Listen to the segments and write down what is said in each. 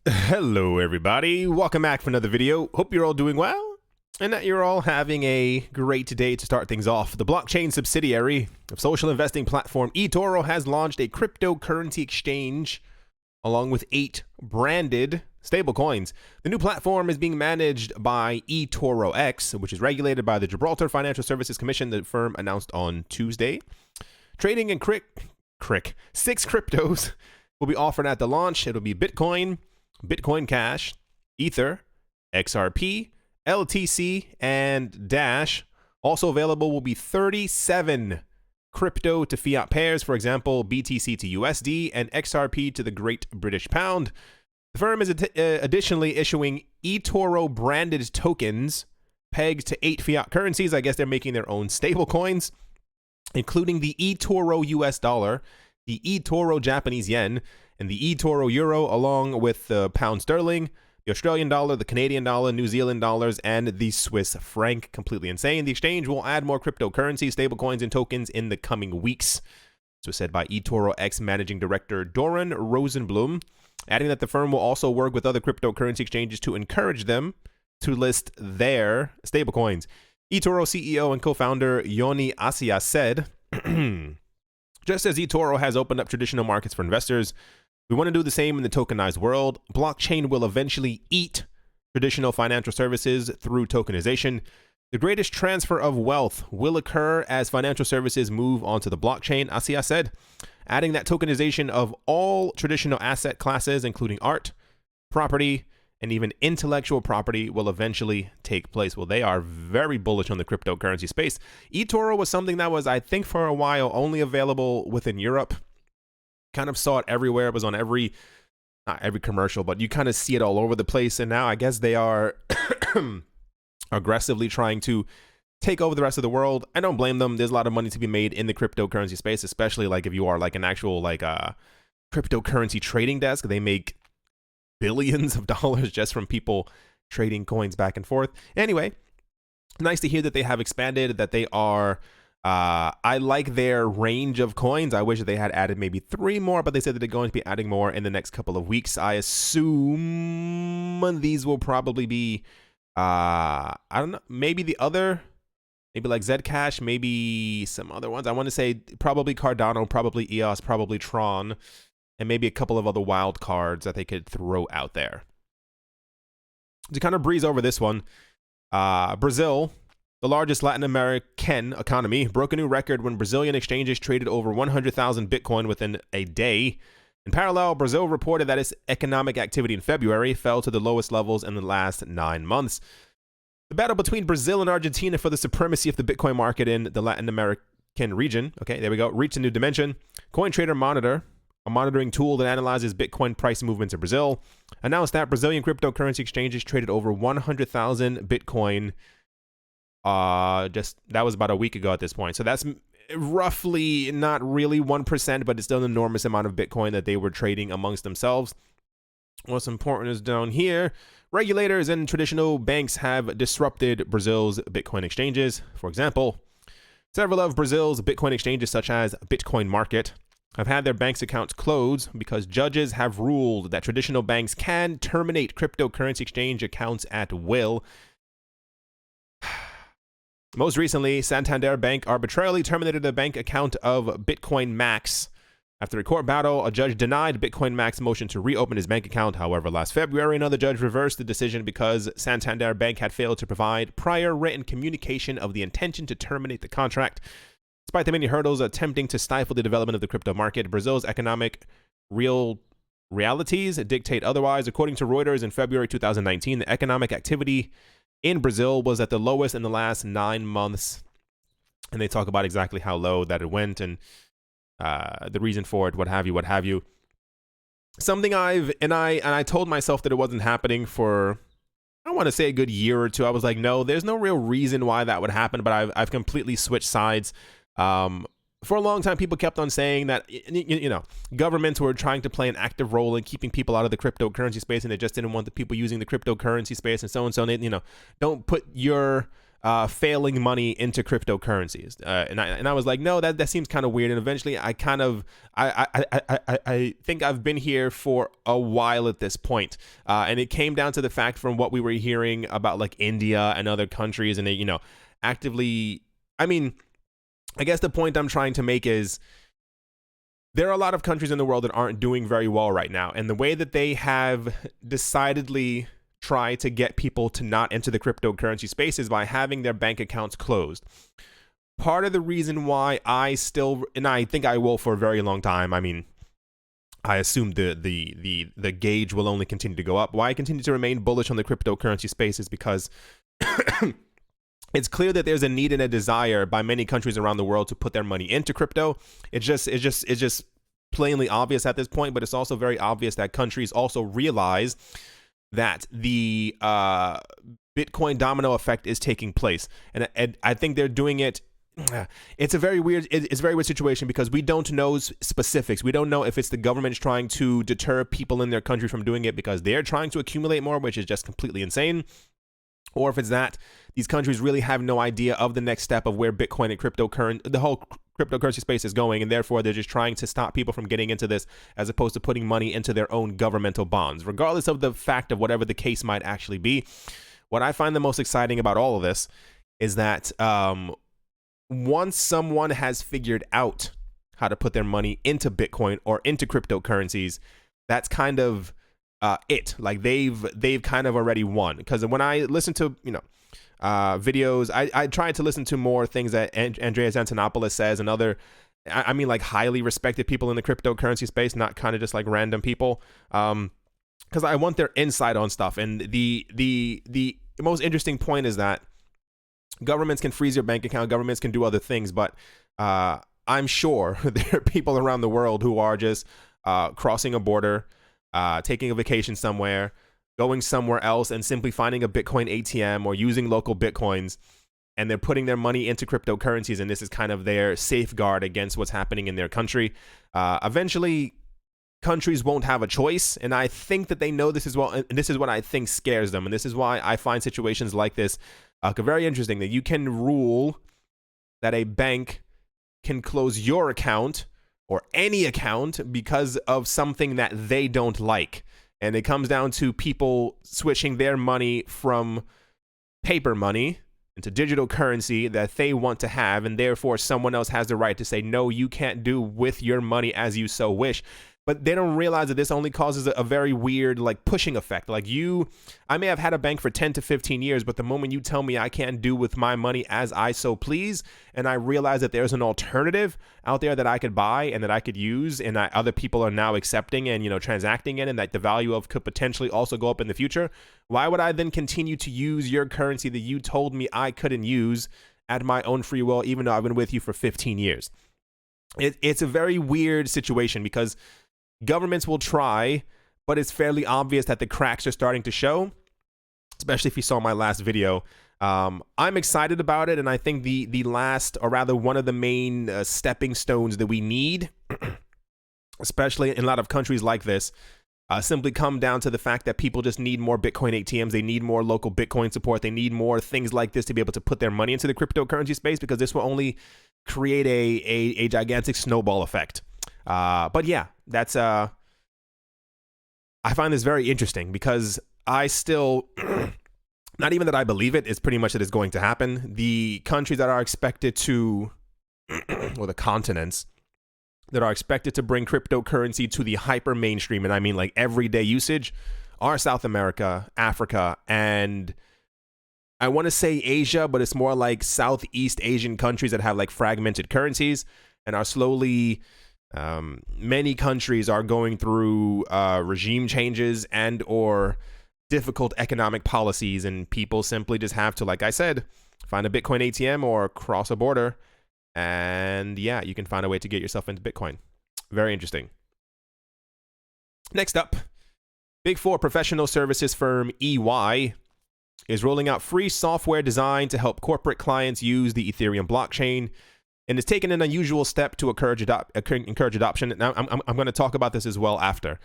Hello everybody, welcome back for another video. Hope you're all doing well and that you're all having a great day to start things off. The blockchain subsidiary of social investing platform eToro has launched a cryptocurrency exchange along with 8 branded stablecoins. The new platform is being managed by eToro X, which is regulated by the Gibraltar Financial Services Commission, the firm announced on Tuesday. Trading in 6 cryptos will be offered at the launch. It'll be Bitcoin, Bitcoin Cash, Ether, XRP, LTC, and Dash. Also available will be 37 crypto to fiat pairs, for example, BTC to USD and XRP to the Great British Pound. The firm is additionally issuing eToro branded tokens pegged to 8 fiat currencies. I guess they're making their own stable coins, including the eToro US dollar, the eToro Japanese yen, and the eToro euro, along with the pound sterling, the Australian dollar, the Canadian dollar, New Zealand dollars, and the Swiss franc. Completely insane. The exchange will add more cryptocurrency, stablecoins, and tokens in the coming weeks. This was said by eToro X Managing Director Doran Rosenblum, adding that the firm will also work with other cryptocurrency exchanges to encourage them to list their stablecoins. eToro CEO and co-founder Yoni Asia said, just as eToro has opened up traditional markets for investors, we want to do the same in the tokenized world. Blockchain will eventually eat traditional financial services through tokenization. The greatest transfer of wealth will occur as financial services move onto the blockchain, Asia said, adding that tokenization of all traditional asset classes, including art, property, and even intellectual property, will eventually take place. Well, they are very bullish on the cryptocurrency space. eToro was something that was, I think, for a while only available within Europe. Kind of saw it everywhere. It was on not every commercial, but you kind of see it all over the place. And now I guess they are aggressively trying to take over the rest of the world. I don't blame them. There's a lot of money to be made in the cryptocurrency space, especially like if you are like an actual cryptocurrency trading desk. They make billions of dollars just from people trading coins back and forth. Anyway, nice to hear that they have expanded, that they are I like their range of coins. I wish they had added maybe 3 more, but they said that they're going to be adding more in the next couple of weeks. I assume these will probably be, I don't know, maybe like Zcash, maybe some other ones. I want to say probably Cardano, probably EOS, probably Tron, and maybe a couple of other wild cards that they could throw out there. To kind of breeze over this one, Brazil, the largest Latin American economy, broke a new record when Brazilian exchanges traded over 100,000 Bitcoin within a day. In parallel, Brazil reported that its economic activity in February fell to the lowest levels in the last 9 months. The battle between Brazil and Argentina for the supremacy of the Bitcoin market in the Latin American region, okay, there we go, reached a new dimension. CoinTrader Monitor, a monitoring tool that analyzes Bitcoin price movements in Brazil, announced that Brazilian cryptocurrency exchanges traded over 100,000 Bitcoin. That was about a week ago at this point. So that's roughly not really 1%, but it's still an enormous amount of Bitcoin that they were trading amongst themselves. What's important is down here. Regulators and traditional banks have disrupted Brazil's Bitcoin exchanges. For example, several of Brazil's Bitcoin exchanges, such as Bitcoin Market, have had their banks' accounts closed because judges have ruled that traditional banks can terminate cryptocurrency exchange accounts at will. Most recently, Santander Bank arbitrarily terminated the bank account of Bitcoin Max. After a court battle, a judge denied Bitcoin Max's motion to reopen his bank account. However, last February, another judge reversed the decision because Santander Bank had failed to provide prior written communication of the intention to terminate the contract. Despite the many hurdles attempting to stifle the development of the crypto market, Brazil's economic realities dictate otherwise. According to Reuters, in February 2019, the economic activity in Brazil was at the lowest in the last 9 months, and they talk about exactly how low that it went and the reason for it, what have you. Something I told myself that it wasn't happening for, I want to say, a good year or two. I was like, no, there's no real reason why that would happen, but I've completely switched sides. For a long time, people kept on saying that, governments were trying to play an active role in keeping people out of the cryptocurrency space, and they just didn't want the people using the cryptocurrency space and so on. So, don't put your failing money into cryptocurrencies. And I was like, no, that seems kind of weird. And eventually I think I've been here for a while at this point. And it came down to the fact from what we were hearing about like India and other countries, and they, actively, I mean, I guess the point I'm trying to make is there are a lot of countries in the world that aren't doing very well right now. And the way that they have decidedly tried to get people to not enter the cryptocurrency space is by having their bank accounts closed. Part of the reason why I still, and I think I will for a very long time, I mean, I assume the gauge will only continue to go up. Why I continue to remain bullish on the cryptocurrency space is because it's clear that there's a need and a desire by many countries around the world to put their money into crypto. It's just plainly obvious at this point, but it's also very obvious that countries also realize that the Bitcoin domino effect is taking place, and I think they're doing it. It's a very weird situation because we don't know specifics. We don't know if it's the government trying to deter people in their country from doing it because they're trying to accumulate more, which is just completely insane, or if it's that these countries really have no idea of the next step of where Bitcoin and the whole cryptocurrency space is going, and therefore they're just trying to stop people from getting into this as opposed to putting money into their own governmental bonds. Regardless of the fact of whatever the case might actually be, what I find the most exciting about all of this is that once someone has figured out how to put their money into Bitcoin or into cryptocurrencies, that's kind of it. Like they've kind of already won. Because when I listen to videos, I try to listen to more things that Andreas Antonopoulos says and other, I mean like highly respected people in the cryptocurrency space, not kind of just like random people, because I want their insight on stuff. And the most interesting point is that governments can freeze your bank account, governments can do other things, but I'm sure there are people around the world who are just crossing a border, taking a vacation somewhere, going somewhere else and simply finding a Bitcoin ATM or using local Bitcoins, and they're putting their money into cryptocurrencies, and this is kind of their safeguard against what's happening in their country. Eventually, countries won't have a choice, and I think that they know this as well, and this is what I think scares them, and this is why I find situations like this very interesting, that you can rule that a bank can close your account or any account because of something that they don't like. And it comes down to people switching their money from paper money into digital currency that they want to have, and therefore someone else has the right to say, no, you can't do with your money as you so wish. But they don't realize that this only causes a very weird like pushing effect. Like I may have had a bank for 10 to 15 years, but the moment you tell me I can't do with my money as I so please, and I realize that there's an alternative out there that I could buy and that I could use, and that other people are now accepting and transacting in, and that the value of could potentially also go up in the future, why would I then continue to use your currency that you told me I couldn't use at my own free will, even though I've been with you for 15 years? It's a very weird situation because governments will try, but it's fairly obvious that the cracks are starting to show, especially if you saw my last video. I'm excited about it, and I think the last, or rather one of the main stepping stones that we need, especially in a lot of countries like this, simply come down to the fact that people just need more Bitcoin ATMs, they need more local Bitcoin support, they need more things like this to be able to put their money into the cryptocurrency space, because this will only create a gigantic snowball effect. But yeah, that's I find this very interesting because I still not even that I believe it, it's pretty much that it's going to happen. The countries that are expected to or the continents that are expected to bring cryptocurrency to the hyper mainstream, and I mean like everyday usage, are South America, Africa, and I want to say Asia, but it's more like Southeast Asian countries that have like fragmented currencies and are slowly many countries are going through regime changes and or difficult economic policies, and people simply just have to, like I said, find a Bitcoin ATM or cross a border, and yeah, you can find a way to get yourself into Bitcoin. Very interesting. Next up, Big Four professional services firm EY is rolling out free software designed to help corporate clients use the Ethereum blockchain, and has taken an unusual step to encourage adoption. Now, I'm going to talk about this as well after.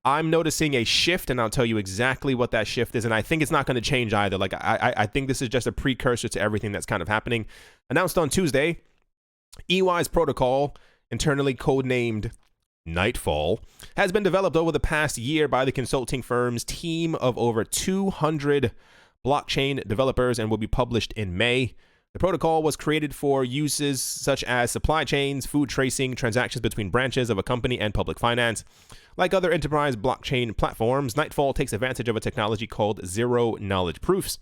I'm noticing a shift, and I'll tell you exactly what that shift is. And I think it's not going to change either. Like, I think this is just a precursor to everything that's kind of happening. Announced on Tuesday, EY's protocol, internally codenamed Nightfall, has been developed over the past year by the consulting firm's team of over 200 blockchain developers and will be published in May. The protocol was created for uses such as supply chains, food tracing, transactions between branches of a company, and public finance. Like other enterprise blockchain platforms, Nightfall takes advantage of a technology called zero-knowledge proofs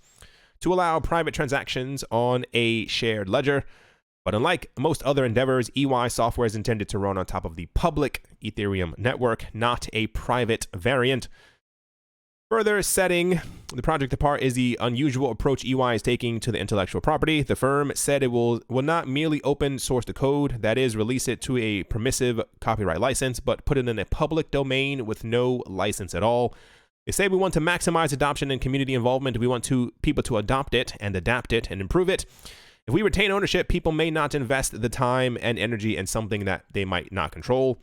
to allow private transactions on a shared ledger. But unlike most other endeavors, EY software is intended to run on top of the public Ethereum network, not a private variant. Further setting the project apart is the unusual approach EY is taking to the intellectual property. The firm said it will not merely open source the code, that is, release it to a permissive copyright license, but put it in a public domain with no license at all. They say we want to maximize adoption and community involvement. We want people to adopt it and adapt it and improve it. If we retain ownership, people may not invest the time and energy in something that they might not control.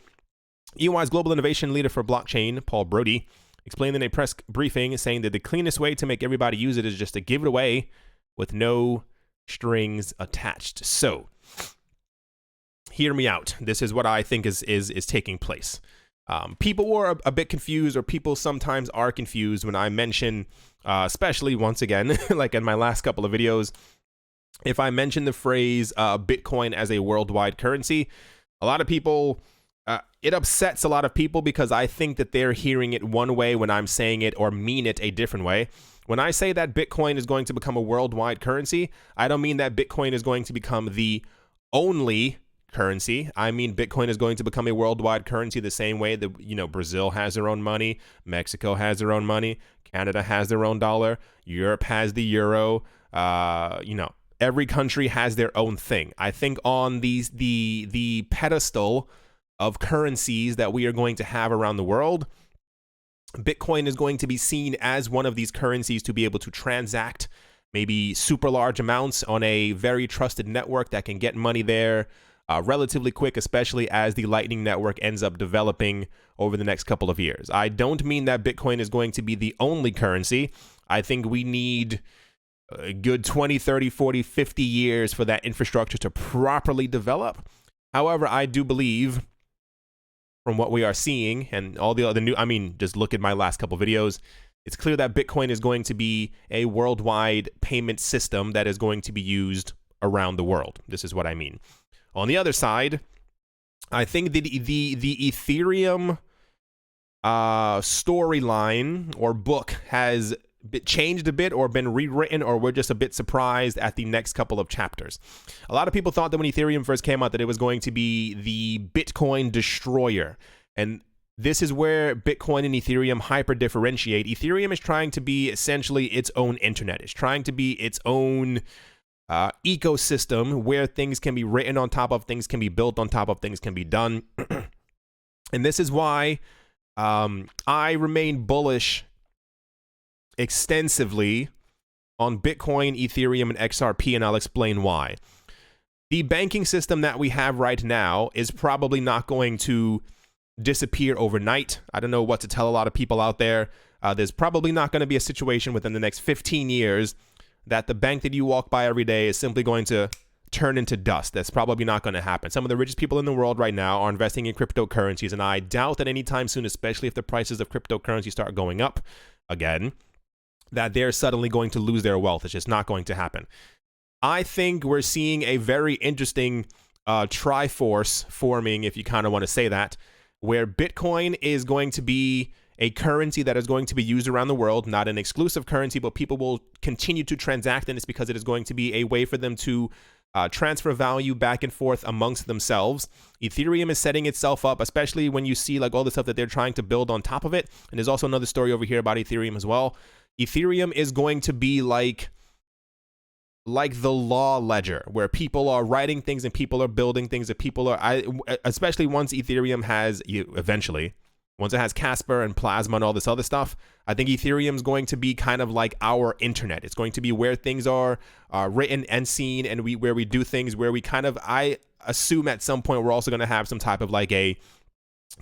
EY's global innovation leader for blockchain, Paul Brody, explained in a press briefing, saying that the cleanest way to make everybody use it is just to give it away with no strings attached. So, hear me out. This is what I think is taking place. People were a bit confused, or people sometimes are confused when I mention, especially once again, like in my last couple of videos, if I mention the phrase Bitcoin as a worldwide currency, a lot of people, it upsets a lot of people because I think that they're hearing it one way when I'm saying it, or mean it a different way. When I say that Bitcoin is going to become a worldwide currency, I don't mean that Bitcoin is going to become the only currency. I mean Bitcoin is going to become a worldwide currency the same way that, Brazil has their own money, Mexico has their own money, Canada has their own dollar, Europe has the euro, every country has their own thing. I think on the pedestal of currencies that we are going to have around the world, Bitcoin is going to be seen as one of these currencies to be able to transact maybe super large amounts on a very trusted network that can get money there relatively quick, especially as the Lightning Network ends up developing over the next couple of years. I don't mean that Bitcoin is going to be the only currency. I think we need a good 20, 30, 40, 50 years for that infrastructure to properly develop. However, I do believe, from what we are seeing and all the other just look at my last couple videos, it's clear that Bitcoin is going to be a worldwide payment system that is going to be used around the world. This is what I mean. On the other side, I think the Ethereum storyline or book has changed a bit, or been rewritten, or we're just a bit surprised at the next couple of chapters. A lot of people thought that when Ethereum first came out that it was going to be the Bitcoin destroyer, and this is where Bitcoin and Ethereum hyper differentiate. Ethereum is trying to be essentially its own internet. It's trying to be its own ecosystem where things can be written on top of, things can be built on top of, things can be done. And this is why I remain bullish extensively on Bitcoin, Ethereum, and XRP, and I'll explain why. The banking system that we have right now is probably not going to disappear overnight. I don't know what to tell a lot of people out there. There's probably not going to be a situation within the next 15 years that the bank that you walk by every day is simply going to turn into dust. That's probably not going to happen. Some of the richest people in the world right now are investing in cryptocurrencies, and I doubt that anytime soon, especially if the prices of cryptocurrency start going up again, that they're suddenly going to lose their wealth. It's just not going to happen. I think we're seeing a very interesting triforce forming, if you kind of want to say that, where Bitcoin is going to be a currency that is going to be used around the world, not an exclusive currency, but people will continue to transact in it because it is going to be a way for them to transfer value back and forth amongst themselves. Ethereum is setting itself up, especially when you see like all the stuff that they're trying to build on top of it. And there's also another story over here about Ethereum as well. Ethereum is going to be like the law ledger, where people are writing things and people are building things, that people are, especially once Ethereum has, once it has Casper and Plasma and all this other stuff, I think Ethereum is going to be kind of like our internet. It's going to be where things are written and seen, and where we do things, where we kind of, I assume at some point we're also going to have some type of like a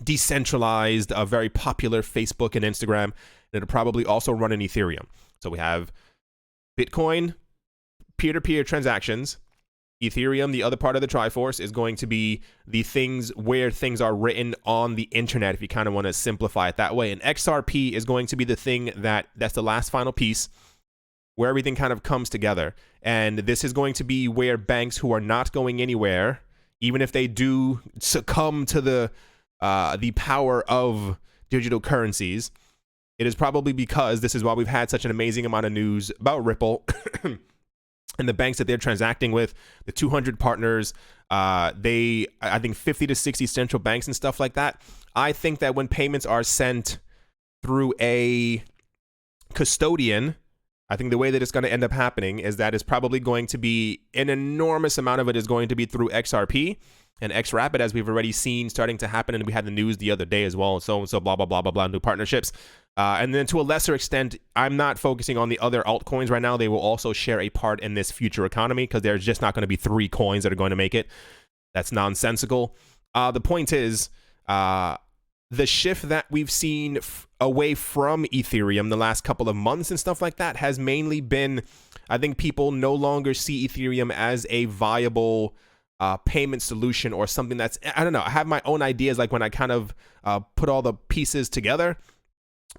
decentralized, very popular Facebook and Instagram. And it'll probably also run in Ethereum. So we have Bitcoin, peer-to-peer transactions. Ethereum, the other part of the Triforce, is going to be the things where things are written on the internet, if you kind of want to simplify it that way. And XRP is going to be the thing that's the last final piece where everything kind of comes together. And this is going to be where banks who are not going anywhere, even if they do succumb to the power of digital currencies, it is probably because this is why we've had such an amazing amount of news about Ripple and the banks that they're transacting with, the 200 partners, I think 50 to 60 central banks and stuff like that. I think that when payments are sent through a custodian, I think the way that it's going to end up happening is that it's probably going to be an enormous amount of it is going to be through XRP and XRapid, as we've already seen starting to happen. And we had the news the other day as well. And so, blah, blah, blah, blah, blah, new partnerships. And then to a lesser extent, I'm not focusing on the other altcoins right now. They will also share a part in this future economy because there's just not going to be 3 coins that are going to make it. That's nonsensical. The point is, the shift that we've seen away from Ethereum the last couple of months and stuff like that has mainly been, I think people no longer see Ethereum as a viable payment solution or something that's, I don't know, I have my own ideas. Like when I kind of put all the pieces together,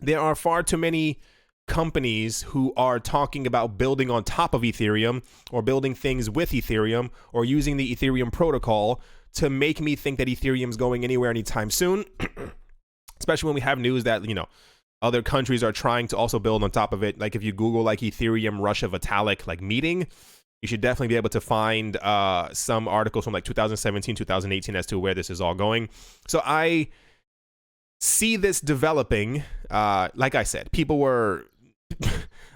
there are far too many companies who are talking about building on top of Ethereum or building things with Ethereum or using the Ethereum protocol to make me think that Ethereum's going anywhere anytime soon. Especially when we have news that, you know, other countries are trying to also build on top of it. Like if you Google like Ethereum Russia Vitalik like meeting, you should definitely be able to find some articles from like 2017, 2018 as to where this is all going. So I see this developing. Like I said, people were...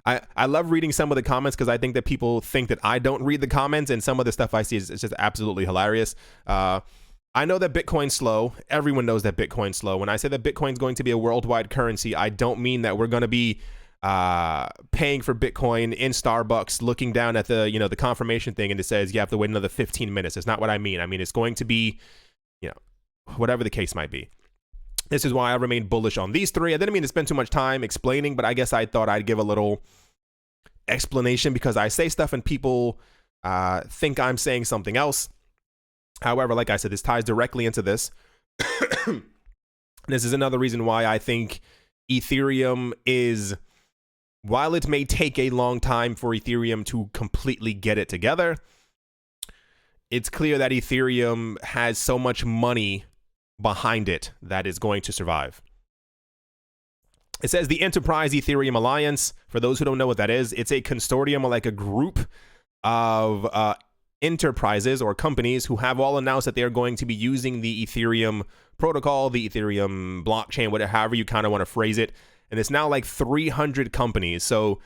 I love reading some of the comments because I think that people think that I don't read the comments, and some of the stuff I see is just absolutely hilarious. I know that Bitcoin's slow. Everyone knows that Bitcoin's slow. When I say that Bitcoin's going to be a worldwide currency, I don't mean that we're going to be paying for Bitcoin in Starbucks, looking down at the, you know, the confirmation thing, and it says you have to wait another 15 minutes. That's not what I mean. I mean, it's going to be, you know, whatever the case might be. This is why I remain bullish on these 3. I didn't mean to spend too much time explaining, but I guess I thought I'd give a little explanation because I say stuff and people think I'm saying something else. However, like I said, this ties directly into this. This is another reason why I think Ethereum is, while it may take a long time for Ethereum to completely get it together, it's clear that Ethereum has so much money behind it that is going to survive. It says the Enterprise Ethereum Alliance. For those who don't know what that is, it's a consortium or like a group of enterprises or companies who have all announced that they're going to be using the Ethereum protocol, the Ethereum blockchain, whatever, however you kind of want to phrase it. And it's now like 300 companies. So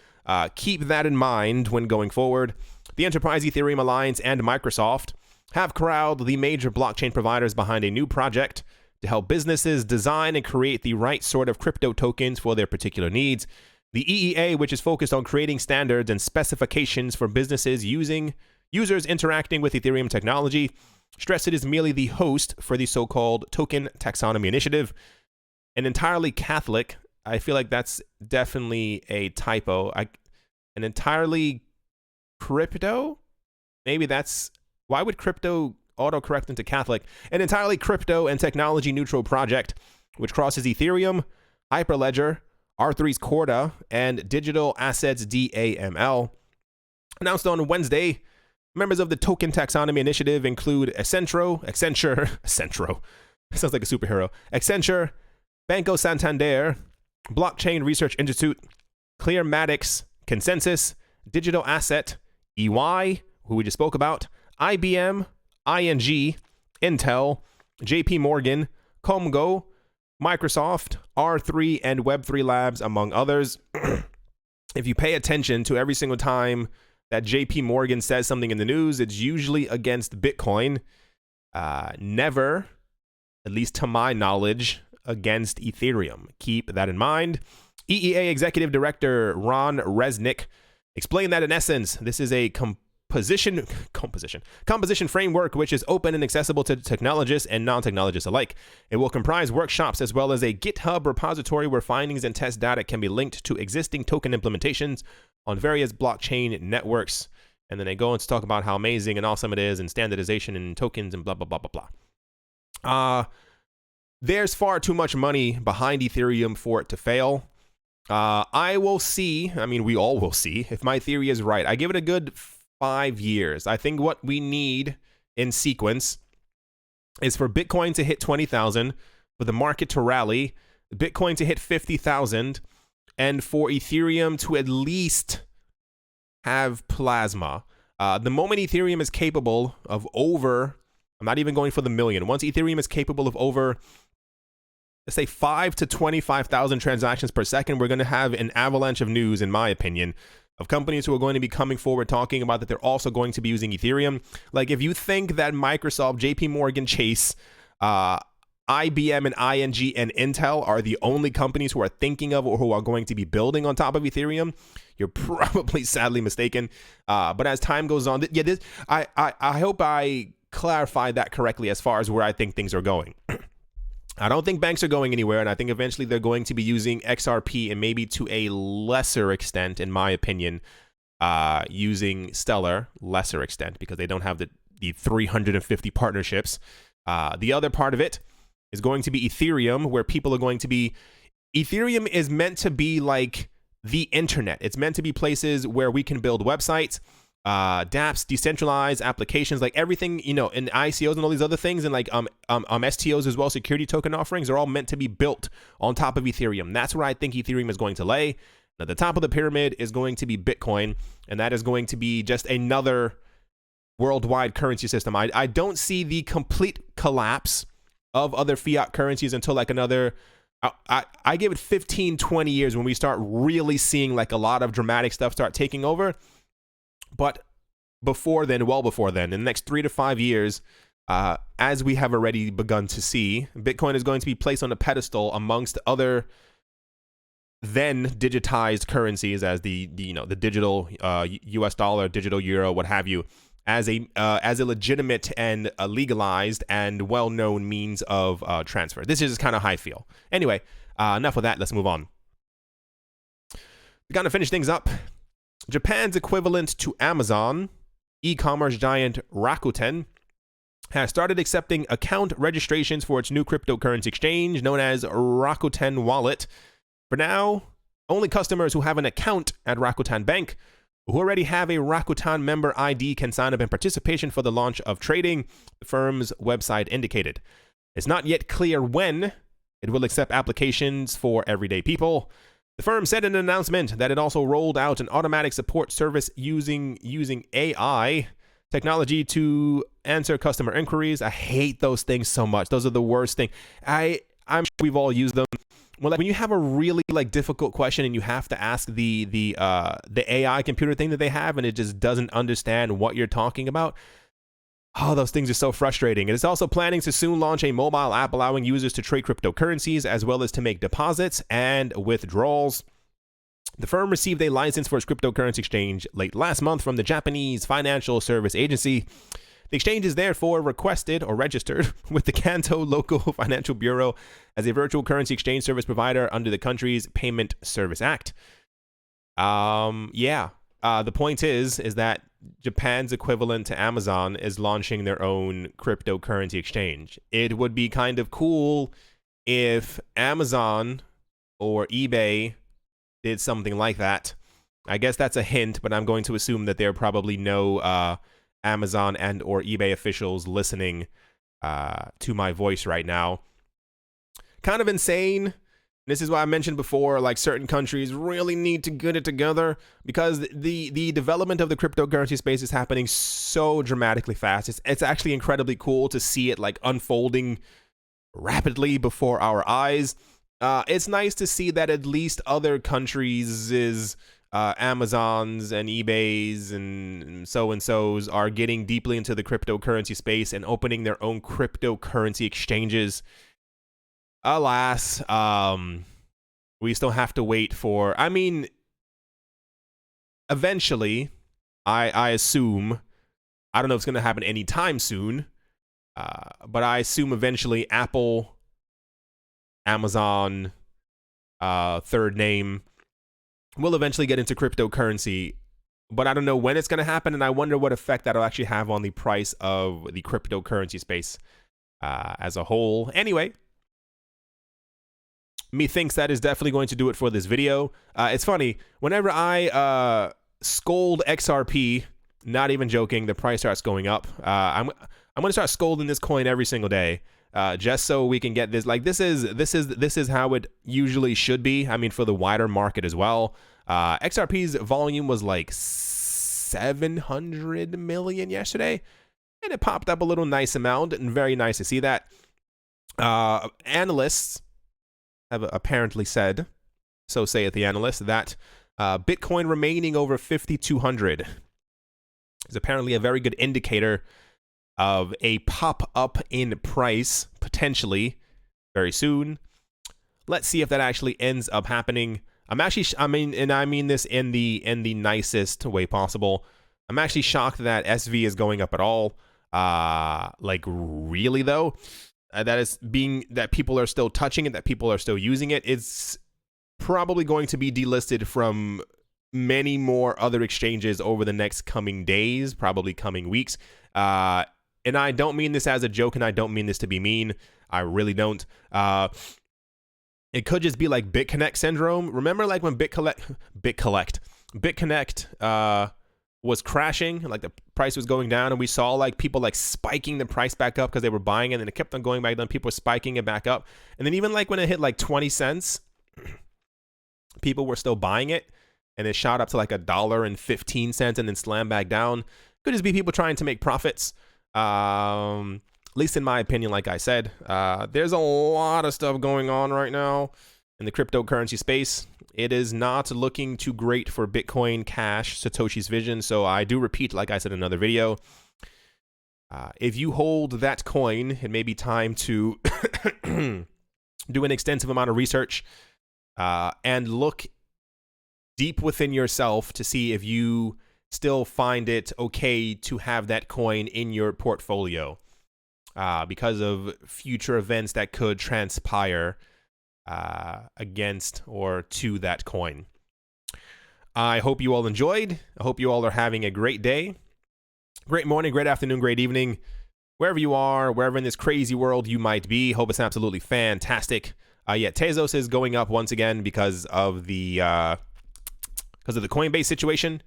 keep that in mind when going forward. The Enterprise Ethereum Alliance and Microsoft have corralled the major blockchain providers behind a new project to help businesses design and create the right sort of crypto tokens for their particular needs. The EEA, which is focused on creating standards and specifications for businesses users interacting with Ethereum technology, stressed it is merely the host for the so-called Token Taxonomy Initiative. An entirely Catholic, I feel like that's definitely a typo. An entirely crypto? Maybe that's... Why would crypto autocorrect into Catholic? An entirely crypto and technology neutral project, which crosses Ethereum, Hyperledger, R3's Corda, and Digital Assets DAML. Announced on Wednesday, members of the Token Taxonomy Initiative include Accenture, sounds like a superhero, Accenture, Banco Santander, Blockchain Research Institute, Clearmatics, Consensus, Digital Asset, EY, who we just spoke about, IBM, ING, Intel, JP Morgan, Comgo, Microsoft, R3, and Web3 Labs, among others. If you pay attention to every single time that JP Morgan says something in the news, it's usually against Bitcoin. Never, at least to my knowledge, against Ethereum. Keep that in mind. EEA Executive Director Ron Resnick explained that in essence, this is a composition framework, which is open and accessible to technologists and non-technologists alike. It will comprise workshops as well as a GitHub repository where findings and test data can be linked to existing token implementations on various blockchain networks. And then they go on to talk about how amazing and awesome it is, and standardization and tokens and blah, blah, blah, blah, blah. There's far too much money behind Ethereum for it to fail. I will see, I mean, we all will see if my theory is right. I give it a good 5 years. I think what we need in sequence is for Bitcoin to hit 20,000, for the market to rally, Bitcoin to hit 50,000, and for Ethereum to at least have plasma. The moment Ethereum is capable of over, I'm not even going for the million, once Ethereum is capable of over, let's say 5 to 25,000 transactions per second, we're going to have an avalanche of news, in my opinion, of companies who are going to be coming forward talking about that they're also going to be using Ethereum. Like, if you think that Microsoft, JP Morgan Chase, IBM and ING and Intel are the only companies who are thinking of or who are going to be building on top of Ethereum, you're probably sadly mistaken. But as time goes on, I hope I clarified that correctly as far as where I think things are going. I don't think banks are going anywhere, and I think eventually they're going to be using XRP and maybe to a lesser extent, in my opinion, using Stellar, lesser extent, because they don't have the 350 partnerships. The other part of it is going to be Ethereum, where people are going to be... Ethereum is meant to be like the internet. It's meant to be places where we can build websites, dApps, decentralized applications, like everything, you know, and ICOs and all these other things, and like STOs as well, security token offerings, are all meant to be built on top of Ethereum. That's where I think Ethereum is going to lay. At the top of the pyramid is going to be Bitcoin, and that is going to be just another worldwide currency system. I don't see the complete collapse of other fiat currencies until like another... I give it 15, 20 years when we start really seeing like a lot of dramatic stuff start taking over. But before then, well before then, in the next 3 to 5 years, as we have already begun to see, Bitcoin is going to be placed on a pedestal amongst other then digitized currencies, as the digital US dollar, digital euro, what have you, as a legitimate and legalized and well-known means of transfer. This is kind of how I feel. Anyway, enough of that. Let's move on. We're going to finish things up. Japan's equivalent to Amazon, e-commerce giant Rakuten, has started accepting account registrations for its new cryptocurrency exchange known as Rakuten Wallet. For now, only customers who have an account at Rakuten Bank who already have a Rakuten member ID can sign up in participation for the launch of trading, the firm's website indicated. It's not yet clear when it will accept applications for everyday people. The firm said in an announcement that it also rolled out an automatic support service using AI technology to answer customer inquiries. I hate those things so much. Those are the worst thing. I'm sure we've all used them. Well, like when you have a really like difficult question and you have to ask the AI computer thing that they have, and it just doesn't understand what you're talking about. Oh, those things are so frustrating. It is also planning to soon launch a mobile app allowing users to trade cryptocurrencies as well as to make deposits and withdrawals. The firm received a license for its cryptocurrency exchange late last month from the Japanese Financial Service Agency. The exchange is therefore requested or registered with the Kanto Local Financial Bureau as a virtual currency exchange service provider under the country's Payment Service Act. The point is that Japan's equivalent to Amazon is launching their own cryptocurrency exchange. It would be kind of cool if Amazon or eBay did something like that. I guess that's a hint, but I'm going to assume that there are probably no Amazon and or eBay officials listening to my voice right now. Kind of insane. This is why I mentioned before, like certain countries really need to get it together because the development of the cryptocurrency space is happening so dramatically fast. It's actually incredibly cool to see it like unfolding rapidly before our eyes. It's nice to see that at least other countries' Amazons and eBays and so-and-sos are getting deeply into the cryptocurrency space and opening their own cryptocurrency exchanges. Alas, we still have to wait for, eventually, I assume, I don't know if it's going to happen anytime soon, but I assume eventually Apple, Amazon, third name, will eventually get into cryptocurrency. But I don't know when it's going to happen, and I wonder what effect that'll actually have on the price of the cryptocurrency space as a whole. Anyway, methinks that is definitely going to do it for this video. It's funny, whenever I scold XRP, not even joking, the price starts going up. I'm going to start scolding this coin every single day, just so we can get this. Like, this is how it usually should be. I mean, for the wider market as well. XRP's volume was like 700 million yesterday, and it popped up a little nice amount, and very nice to see that. Analysts have apparently said, so saith the analyst, that Bitcoin remaining over 5,200 is apparently a very good indicator of a pop up in price, potentially very soon. Let's see if that actually ends up happening. I mean this in the nicest way possible. I'm actually shocked that SV is going up at all. Like, really though, that people are still touching it, that people are still using it. It's probably going to be delisted from many more other exchanges over the next coming days, probably coming weeks. And I don't mean this as a joke, and I don't mean this to be mean. I really don't. It could just be like BitConnect syndrome. Remember, like when BitConnect was crashing, like the price was going down, and we saw like people like spiking the price back up because they were buying it, and then it kept on going back down. People were spiking it back up, and then even like when it hit like 20 cents, people were still buying it, and it shot up to like $1.15 and then slammed back down. Could just be people trying to make profits. At least in my opinion, like I said, there's a lot of stuff going on right now in the cryptocurrency space. It is not looking too great for Bitcoin Cash, Satoshi's vision. So I do repeat, like I said in another video, if you hold that coin, it may be time to do an extensive amount of research and look deep within yourself to see if you still find it okay to have that coin in your portfolio. Because of future events that could transpire against or to that coin. I hope you all enjoyed. I hope you all are having a great day, great morning, great afternoon, great evening, wherever you are, wherever in this crazy world you might be. Hope it's absolutely fantastic. Yeah, Tezos is going up once again because of the Coinbase situation.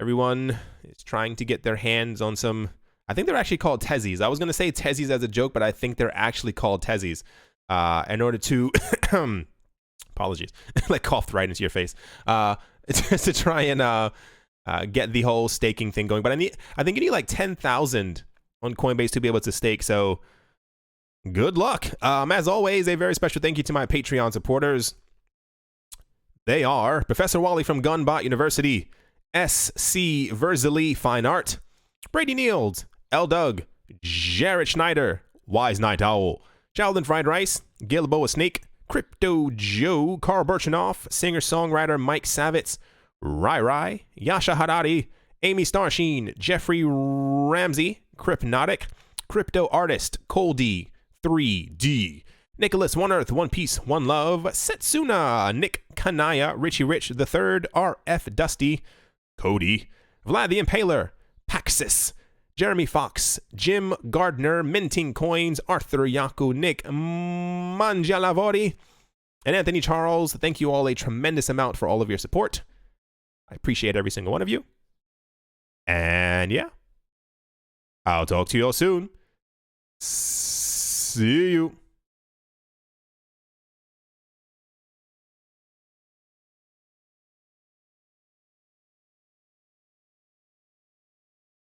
Everyone is trying to get their hands on some. I think they're actually called Tezzies. I was going to say Tezzies as a joke, but I think they're actually called Tezzies. In order to, apologies, like coughed right into your face, just to try and get the whole staking thing going. But I think you need like 10,000 on Coinbase to be able to stake. So good luck. As always, a very special thank you to my Patreon supporters. They are Professor Wally from Gunbot University, S.C. Verzeli Fine Art, Brady Niels, L. Doug, Jarrett Schneider, Wise Night Owl, Sheldon Fried Rice, Gilboa Snake, Crypto Joe, Carl Birchenoff, singer-songwriter Mike Savitz, Rai, Yasha Hadadi, Amy Starsheen, Jeffrey Ramsey, Crypnotic, Crypto Artist, Coldy, 3D, Nicholas, One Earth, One Peace, One Love, Setsuna, Nick Kanaya, Richie Rich the Third, RF Dusty, Cody, Vlad the Impaler, Paxis, Jeremy Fox, Jim Gardner, Minting Coins, Arthur Yaku, Nick Mangialavori, and Anthony Charles. Thank you all a tremendous amount for all of your support. I appreciate every single one of you. And yeah, I'll talk to you all soon. See you.